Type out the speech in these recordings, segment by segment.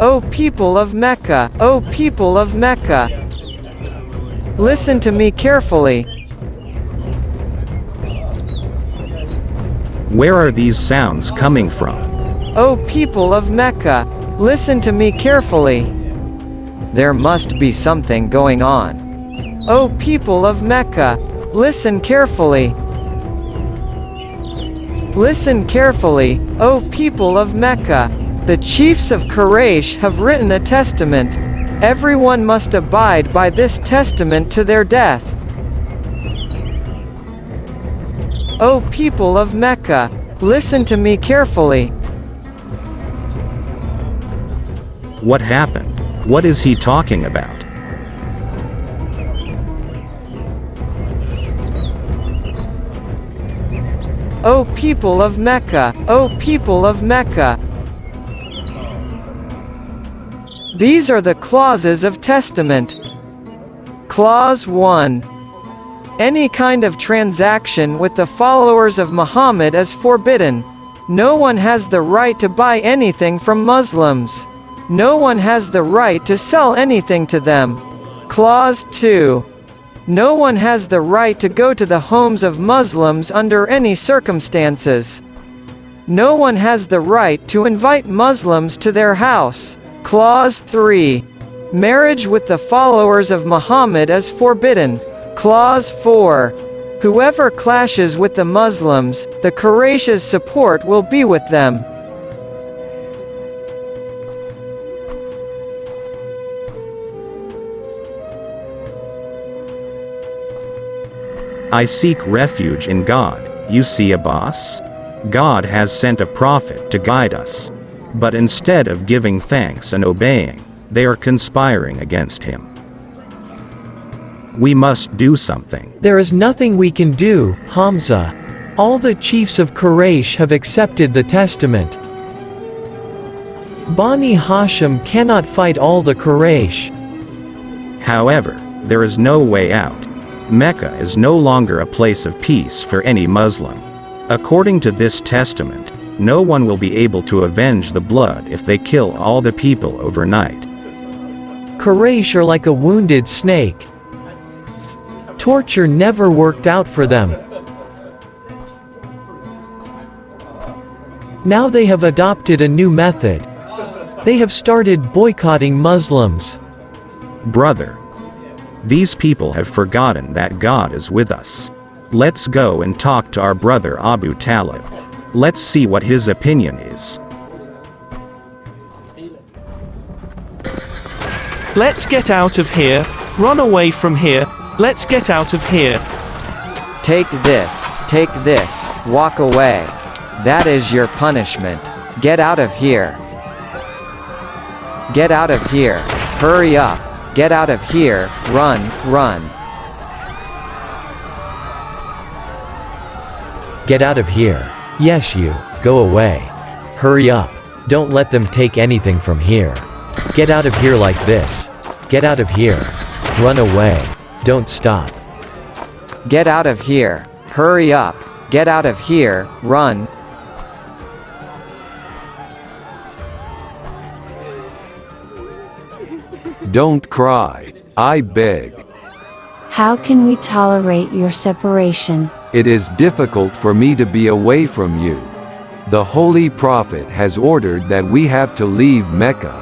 O people of Mecca, O people of Mecca. Listen to me carefully. Where are these sounds coming from? O people of Mecca, listen to me carefully. There must be something going on. O people of Mecca, listen carefully. Listen carefully, O people of Mecca. The chiefs of Quraysh have written a testament. Everyone must abide by this testament to their death. O people of Mecca, listen to me carefully. What happened? What is he talking about? O people of Mecca, O people of Mecca. These are the clauses of testament. Clause 1. Any kind of transaction with the followers of Muhammad is forbidden. No one has the right to buy anything from Muslims. No one has the right to sell anything to them. Clause 2. No one has the right to go to the homes of Muslims under any circumstances. No one has the right to invite Muslims to their house. Clause 3. Marriage with the followers of Muhammad is forbidden. Clause 4. Whoever clashes with the Muslims, the Quraysh's support will be with them. I seek refuge in God. You see, Abbas? God has sent a prophet to guide us. But instead of giving thanks and obeying, they are conspiring against him. We must do something. There is nothing we can do, Hamza. All the chiefs of Quraysh have accepted the testament. Bani Hashim cannot fight all the Quraysh. However, there is no way out. Mecca is no longer a place of peace for any Muslim. According to this testament, no one will be able to avenge the blood if they kill all the people overnight. Quraysh are like a wounded snake. Torture never worked out for them. Now they have adopted a new method. They have started boycotting Muslims. Brother, these people have forgotten that God is with us. Let's go and talk to our brother Abu Talib. Let's see what his opinion is. Let's get out of here. Run away from here. Let's get out of here. Take this, walk away. That is your punishment. Get out of here. Get out of here. Hurry up. Get out of here. Run, run. Get out of here. Yes, you. Go away. Hurry up. Don't let them take anything from here. Get out of here like this. Get out of here. Run away. Don't stop. Get out of here. Hurry up. Get out of here. Run. Don't cry, I beg. How can we tolerate your separation? It is difficult for me to be away from you. The Holy Prophet has ordered that we have to leave Mecca.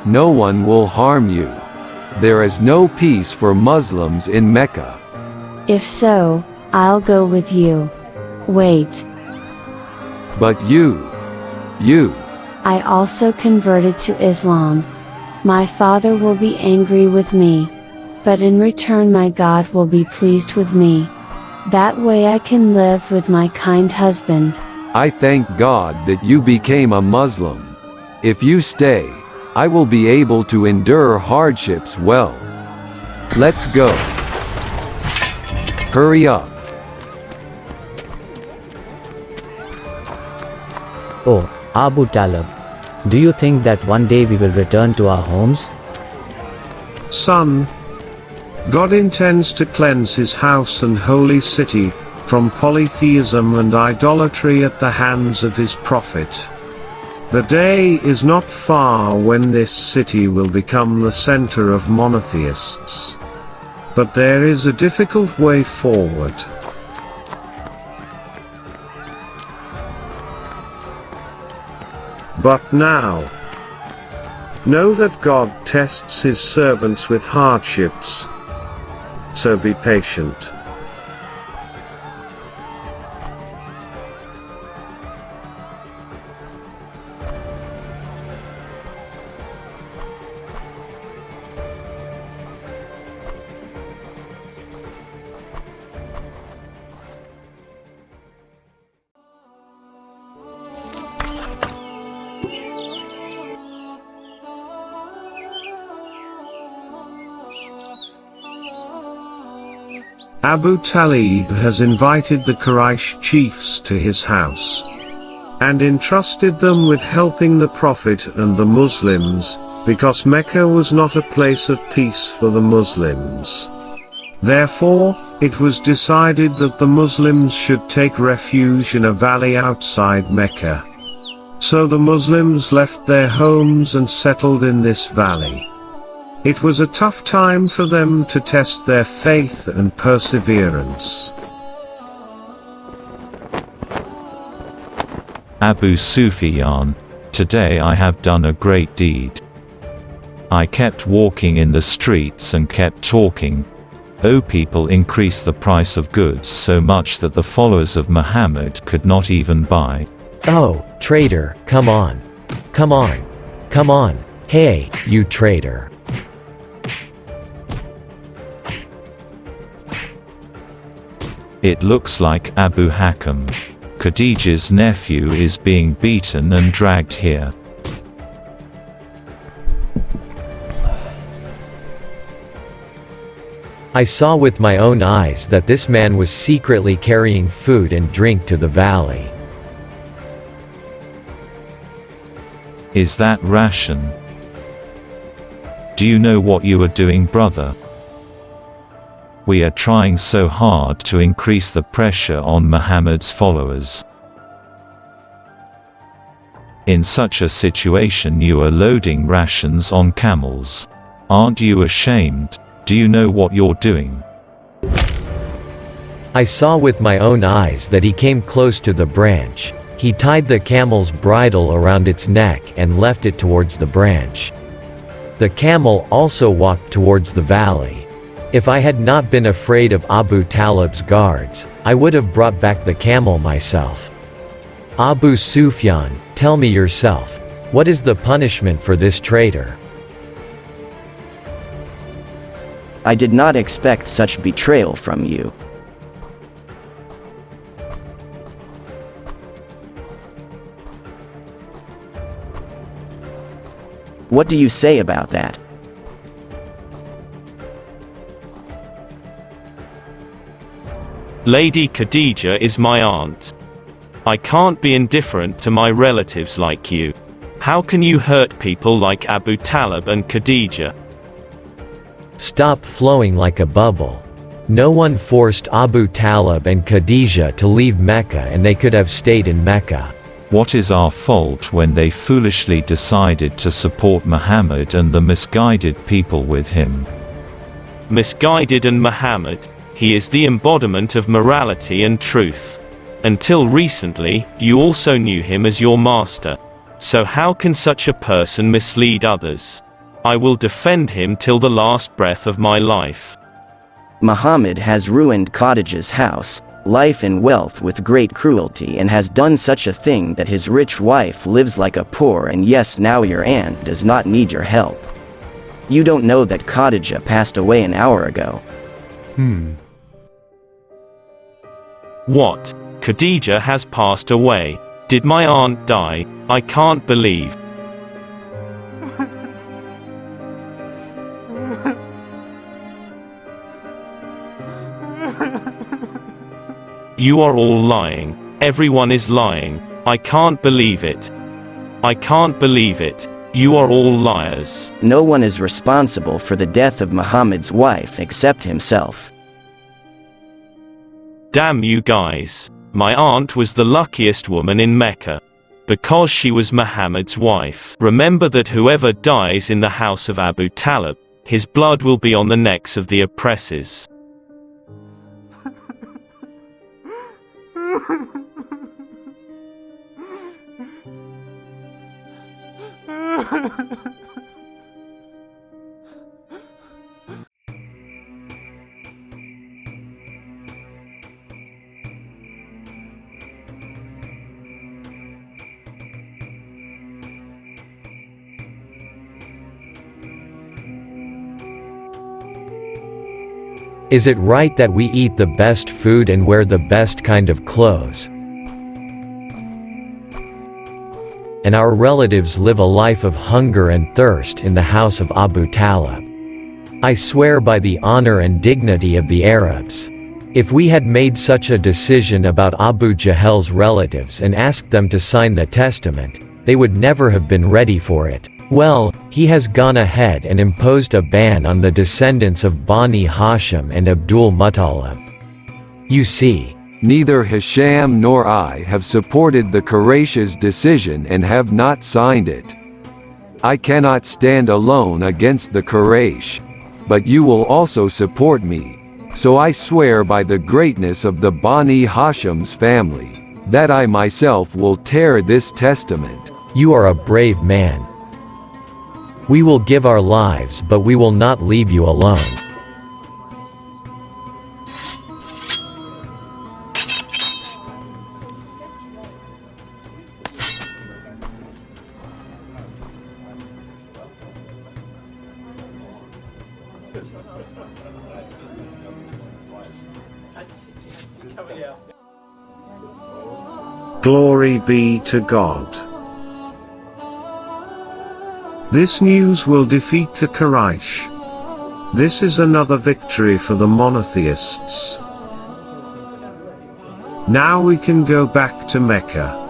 No one will harm you. There is no peace for Muslims in Mecca. If so, I'll go with you. Wait. But you. I also converted to Islam. My father will be angry with me. But in return my God will be pleased with me. That way I can live with my kind husband. I thank God that you became a Muslim. If you stay, I will be able to endure hardships well. Let's go. Hurry up. Oh, Abu Talib. Do you think that one day we will return to our homes? Son, God intends to cleanse his house and holy city from polytheism and idolatry at the hands of his prophet. The day is not far when this city will become the center of monotheists. But there is a difficult way forward. But now, know that God tests his servants with hardships. So be patient. Abu Talib has invited the Quraysh chiefs to his house and entrusted them with helping the Prophet and the Muslims, because Mecca was not a place of peace for the Muslims. Therefore, it was decided that the Muslims should take refuge in a valley outside Mecca. So the Muslims left their homes and settled in this valley. It was a tough time for them to test their faith and perseverance. Abu Sufyan, today I have done a great deed. I kept walking in the streets and kept talking. O people, increase the price of goods so much that the followers of Muhammad could not even buy. Oh, traitor, come on. Come on. Come on. Hey, you traitor. It looks like Abu Hakam, Khadija's nephew, is being beaten and dragged here. I saw with my own eyes that this man was secretly carrying food and drink to the valley. Is that ration? Do you know what you are doing, brother? We are trying so hard to increase the pressure on Muhammad's followers. In such a situation you are loading rations on camels. Aren't you ashamed? Do you know what you're doing? I saw with my own eyes that he came close to the branch. He tied the camel's bridle around its neck and left it towards the branch. The camel also walked towards the valley. If I had not been afraid of Abu Talib's guards, I would have brought back the camel myself. Abu Sufyan, tell me yourself, what is the punishment for this traitor? I did not expect such betrayal from you. What do you say about that? Lady Khadija is my aunt. I can't be indifferent to my relatives like you. How can you hurt people like Abu Talib and Khadija? Stop flowing like a bubble. No one forced Abu Talib and Khadija to leave Mecca, and they could have stayed in Mecca. What is our fault when they foolishly decided to support Muhammad and the misguided people with him? Misguided and Muhammad, he is the embodiment of morality and truth. Until recently, you also knew him as your master. So how can such a person mislead others? I will defend him till the last breath of my life. Muhammad has ruined Khadija's house, life and wealth with great cruelty, and has done such a thing that his rich wife lives like a poor, and yes, now your aunt does not need your help. You don't know that Khadija passed away an hour ago. What? Khadija has passed away. Did my aunt die? I can't believe. You are all lying. Everyone is lying. I can't believe it. I can't believe it. You are all liars. No one is responsible for the death of Muhammad's wife except himself. Damn you guys. My aunt was the luckiest woman in Mecca. because she was Muhammad's wife. Remember that whoever dies in the house of Abu Talib, his blood will be on the necks of the oppressors. Is it right that we eat the best food and wear the best kind of clothes, and our relatives live a life of hunger and thirst in the house of Abu Talib? I swear by the honor and dignity of the Arabs, if we had made such a decision about Abu Jahl's relatives and asked them to sign the testament, they would never have been ready for it. Well, he has gone ahead and imposed a ban on the descendants of Bani Hashim and Abdul Muttalib. You see, neither Hisham nor I have supported the Quraysh's decision and have not signed it. I cannot stand alone against the Quraysh, but you will also support me, so I swear by the greatness of the Bani Hashim's family, that I myself will tear this testament. You are a brave man. We will give our lives, but we will not leave you alone. Glory be to God. This news will defeat the Quraysh. This is another victory for the monotheists. Now we can go back to Mecca.